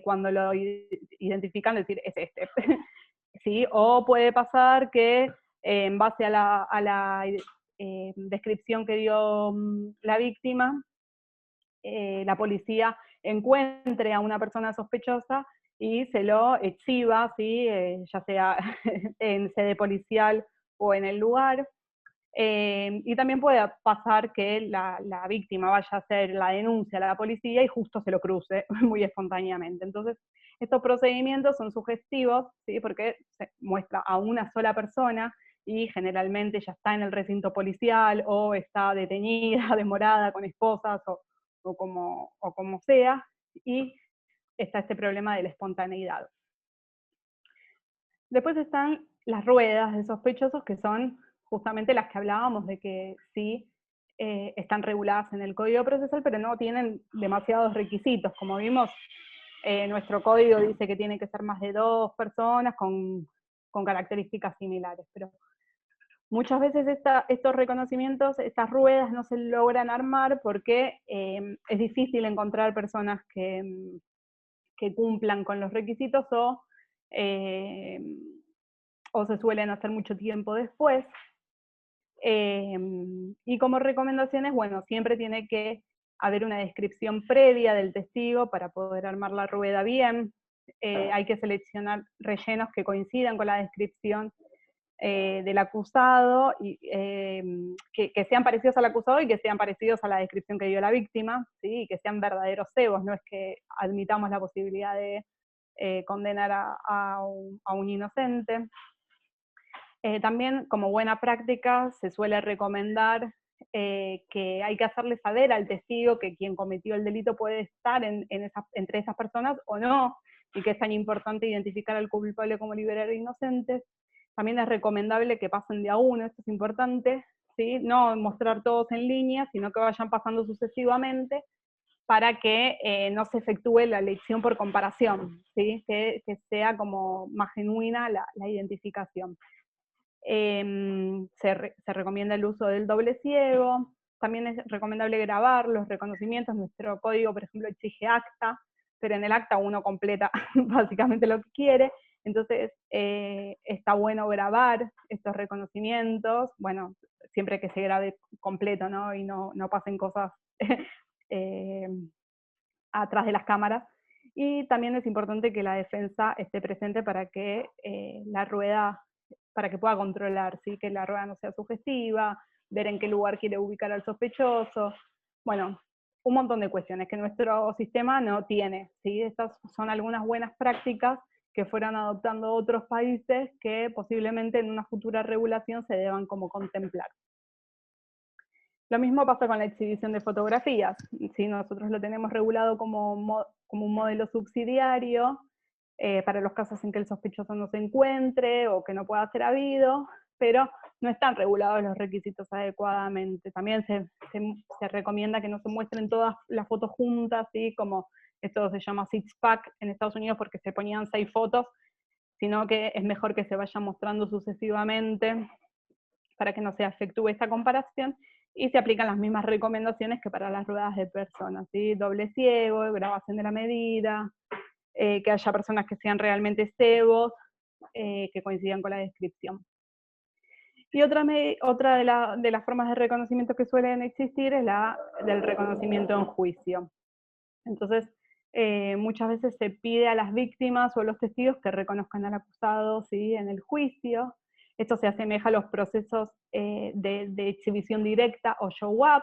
cuando lo identifican decir: es este. ¿Sí? O puede pasar que en base a la descripción que dio la víctima, la policía encuentre a una persona sospechosa y se lo exhiba, ¿sí? Ya sea en sede policial o en el lugar. Y también puede pasar que la víctima vaya a hacer la denuncia a la policía y justo se lo cruce muy espontáneamente. Entonces, estos procedimientos son sugestivos, ¿sí? Porque se muestra a una sola persona y generalmente ya está en el recinto policial o está detenida, demorada, con esposas o como sea, y está este problema de la espontaneidad. Después están las ruedas de sospechosos, que son justamente las que hablábamos de que sí están reguladas en el Código Procesal, pero no tienen demasiados requisitos. Como vimos, nuestro código dice que tiene que ser más de 2 personas con características similares, pero muchas veces estos reconocimientos, estas ruedas no se logran armar porque es difícil encontrar personas que cumplan con los requisitos o se suelen hacer mucho tiempo después. Y como recomendaciones, bueno, siempre tiene que haber una descripción previa del testigo para poder armar la rueda bien. Hay que seleccionar rellenos que coincidan con la descripción del acusado, y que sean parecidos al acusado y que sean parecidos a la descripción que dio la víctima, ¿sí? Y que sean verdaderos cebos, no es que admitamos la posibilidad de condenar a un inocente. También, como buena práctica, se suele recomendar que hay que hacerle saber al testigo que quien cometió el delito puede estar entre esas personas o no, y que es tan importante identificar al culpable como liberar a inocentes. También es recomendable que pasen de a uno, esto es importante, ¿sí? No mostrar todos en línea, sino que vayan pasando sucesivamente para que no se efectúe la elección por comparación, ¿sí? Que sea como más genuina la identificación. Se recomienda el uso del doble ciego. También es recomendable grabar los reconocimientos. Nuestro código, por ejemplo, exige acta, pero en el acta uno completa básicamente lo que quiere. Entonces, está bueno grabar estos reconocimientos, bueno, siempre que se grabe completo, ¿no? Y no pasen cosas atrás de las cámaras. Y también es importante que la defensa esté presente para que la rueda, para que pueda controlar, ¿sí? Que la rueda no sea sugestiva, ver en qué lugar quiere ubicar al sospechoso. Bueno, un montón de cuestiones que nuestro sistema no tiene, ¿sí? Estas son algunas buenas prácticas que fueron adoptando otros países que posiblemente en una futura regulación se deban como contemplar. Lo mismo pasa con la exhibición de fotografías. ¿Sí? Nosotros lo tenemos regulado como un modelo subsidiario para los casos en que el sospechoso no se encuentre o que no pueda ser habido, pero no están regulados los requisitos adecuadamente. También se recomienda que no se muestren todas las fotos juntas, ¿sí? Como esto se llama six-pack en Estados Unidos porque se ponían 6 fotos, sino que es mejor que se vayan mostrando sucesivamente para que no se efectúe esta comparación, y se aplican las mismas recomendaciones que para las ruedas de personas, ¿sí? Doble ciego, grabación de la medida, que haya personas que sean realmente cebos, que coincidan con la descripción. Y otra de las formas de reconocimiento que suelen existir es la del reconocimiento en juicio. Entonces, muchas veces se pide a las víctimas o a los testigos que reconozcan al acusado, ¿sí? En el juicio. Esto se asemeja a los procesos de exhibición directa o show-up.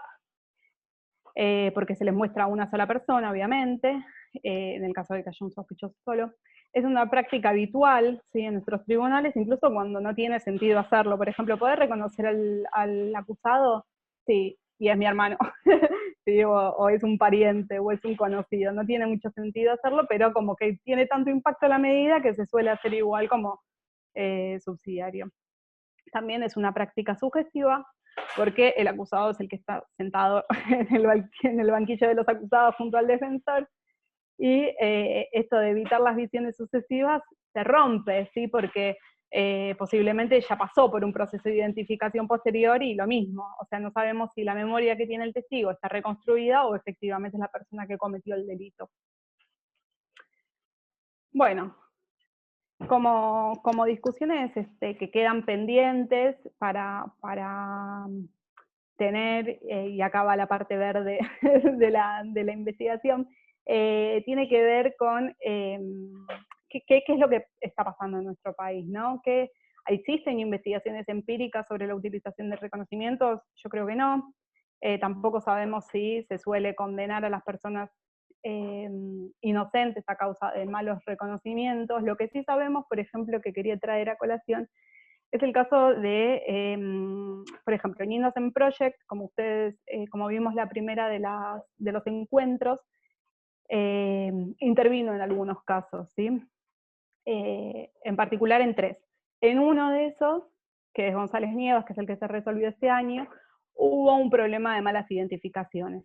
porque se les muestra a una sola persona, obviamente, en el caso de que haya un sospechoso solo. Es una práctica habitual, ¿sí?, en nuestros tribunales, incluso cuando no tiene sentido hacerlo. Por ejemplo, ¿poder reconocer al acusado? Sí, y es mi hermano, ¿sí? O es un pariente, o es un conocido. No tiene mucho sentido hacerlo, pero como que tiene tanto impacto la medida que se suele hacer igual como subsidiario. También es una práctica sugestiva, porque el acusado es el que está sentado en el banquillo de los acusados junto al defensor, y esto de evitar las visiones sucesivas se rompe, ¿sí? Porque posiblemente ya pasó por un proceso de identificación posterior y lo mismo, o sea, no sabemos si la memoria que tiene el testigo está reconstruida o efectivamente es la persona que cometió el delito. Bueno, como discusiones que quedan pendientes para tener, y acá va la parte verde de la investigación, tiene que ver con qué es lo que está pasando en nuestro país, ¿no? Que existen investigaciones empíricas sobre la utilización de reconocimientos, yo creo que no. Tampoco sabemos si se suele condenar a las personas inocentes a causa de malos reconocimientos. Lo que sí sabemos, por ejemplo, que quería traer a colación, es el caso de, por ejemplo, en Innocent Project, como ustedes, como vimos la primera de los encuentros, intervino en algunos casos, ¿sí? En particular en 3. En uno de esos, que es González Nievas, que es el que se resolvió este año, hubo un problema de malas identificaciones.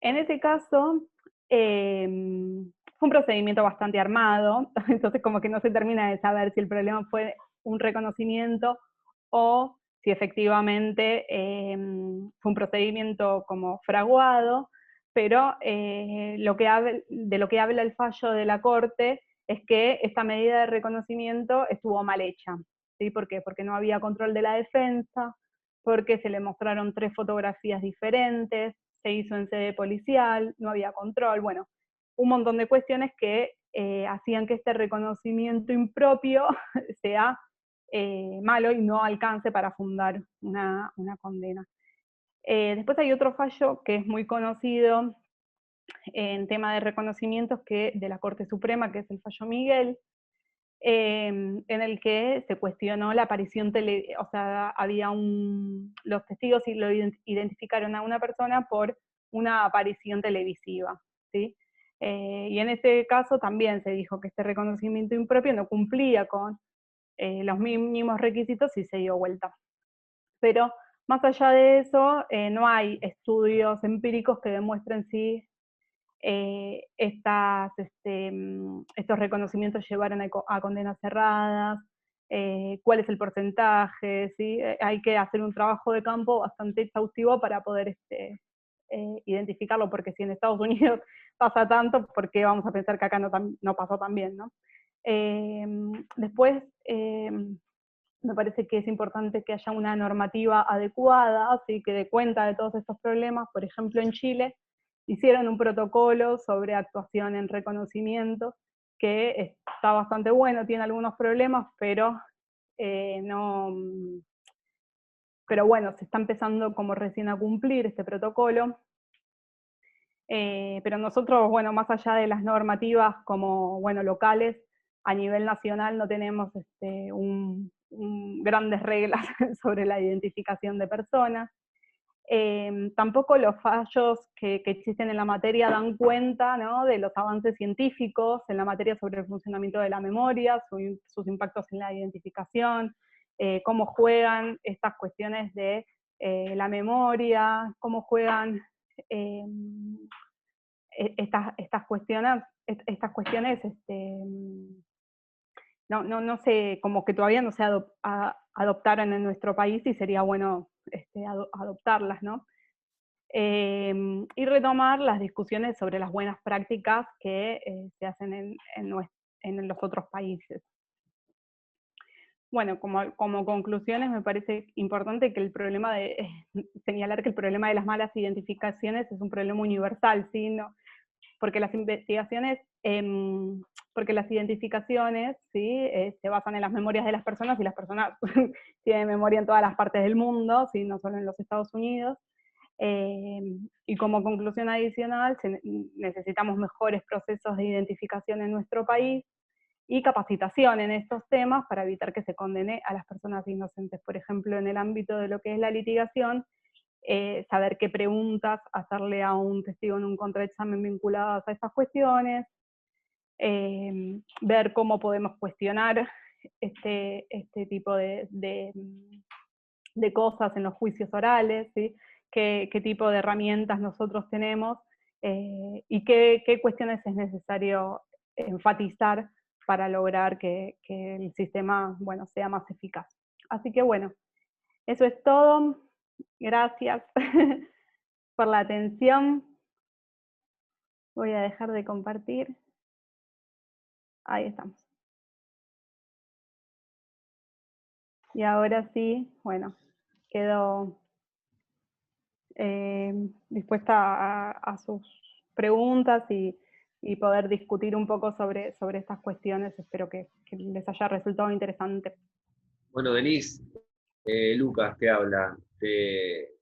En ese caso, fue un procedimiento bastante armado, entonces como que no se termina de saber si el problema fue un reconocimiento o si efectivamente fue un procedimiento como fraguado, pero de lo que habla el fallo de la Corte es que esta medida de reconocimiento estuvo mal hecha. ¿Sí? ¿Por qué? Porque no había control de la defensa, porque se le mostraron 3 fotografías diferentes, se hizo en sede policial, no había control, bueno, un montón de cuestiones que hacían que este reconocimiento impropio sea malo y no alcance para fundar una condena. Después hay otro fallo que es muy conocido en tema de reconocimientos de la Corte Suprema, que es el fallo Miguel, en el que se cuestionó la aparición o sea, había los testigos lo identificaron a una persona por una aparición televisiva, ¿sí? Y en ese caso también se dijo que este reconocimiento impropio no cumplía con los mínimos requisitos y se dio vuelta. Pero más allá de eso, no hay estudios empíricos que demuestren si estos reconocimientos llevaron a condenas cerradas, cuál es el porcentaje, ¿sí? Hay que hacer un trabajo de campo bastante exhaustivo para poder identificarlo, porque si en Estados Unidos pasa tanto, ¿por qué vamos a pensar que acá no pasó tan bien, ¿no? Después, me parece que es importante que haya una normativa adecuada, ¿sí? Que dé cuenta de todos estos problemas. Por ejemplo, en Chile hicieron un protocolo sobre actuación en reconocimiento que está bastante bueno, tiene algunos problemas, pero pero bueno, se está empezando como recién a cumplir este protocolo. Pero nosotros, bueno, más allá de las normativas como, bueno, locales, a nivel nacional no tenemos grandes reglas sobre la identificación de personas. Tampoco los fallos que existen en la materia dan cuenta, ¿no?, de los avances científicos en la materia sobre el funcionamiento de la memoria, sus impactos en la identificación, cómo juegan estas cuestiones de la memoria, cómo juegan estas cuestiones no sé, como que todavía no se adoptaron en nuestro país y sería bueno adoptarlas, ¿no? Y retomar las discusiones sobre las buenas prácticas que se hacen en los otros países. Bueno, como conclusiones me parece importante que señalar que el problema de las malas identificaciones es un problema universal, ¿sí? No, porque las identificaciones, ¿sí?, se basan en las memorias de las personas, y las personas tienen memoria en todas las partes del mundo, ¿sí?, no solo en los Estados Unidos. Y como conclusión adicional, necesitamos mejores procesos de identificación en nuestro país y capacitación en estos temas para evitar que se condene a las personas inocentes. Por ejemplo, en el ámbito de lo que es la litigación, saber qué preguntas hacerle a un testigo en un contraexamen vinculadas a estas cuestiones, ver cómo podemos cuestionar este tipo de cosas en los juicios orales, ¿sí? Qué tipo de herramientas nosotros tenemos y qué cuestiones es necesario enfatizar para lograr que el sistema, bueno, sea más eficaz. Así que bueno, eso es todo. Gracias por la atención. Voy a dejar de compartir. Ahí estamos. Y ahora sí, bueno, quedo dispuesta a sus preguntas y poder discutir un poco sobre estas cuestiones. Espero que les haya resultado interesante. Bueno, Denise, Lucas te habla.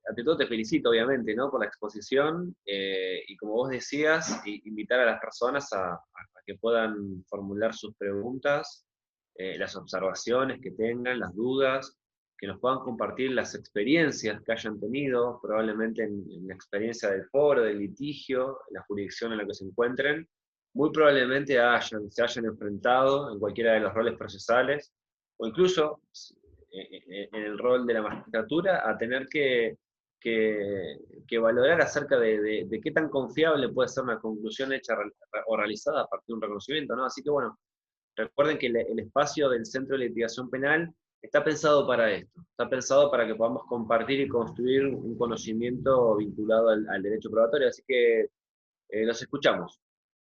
Ante todo te felicito, obviamente, ¿no? Por la exposición y como vos decías, invitar a las personas a que puedan formular sus preguntas, las observaciones que tengan, las dudas, que nos puedan compartir las experiencias que hayan tenido, probablemente en la experiencia del foro, del litigio, en la jurisdicción en la que se encuentren. Muy probablemente se hayan enfrentado en cualquiera de los roles procesales, o incluso en el rol de la magistratura, a tener que valorar acerca de qué tan confiable puede ser una conclusión hecha o realizada a partir de un reconocimiento, ¿no? Así que bueno, recuerden que el espacio del Centro de Litigación Penal está pensado para esto, está pensado para que podamos compartir y construir un conocimiento vinculado al derecho probatorio, así que los escuchamos.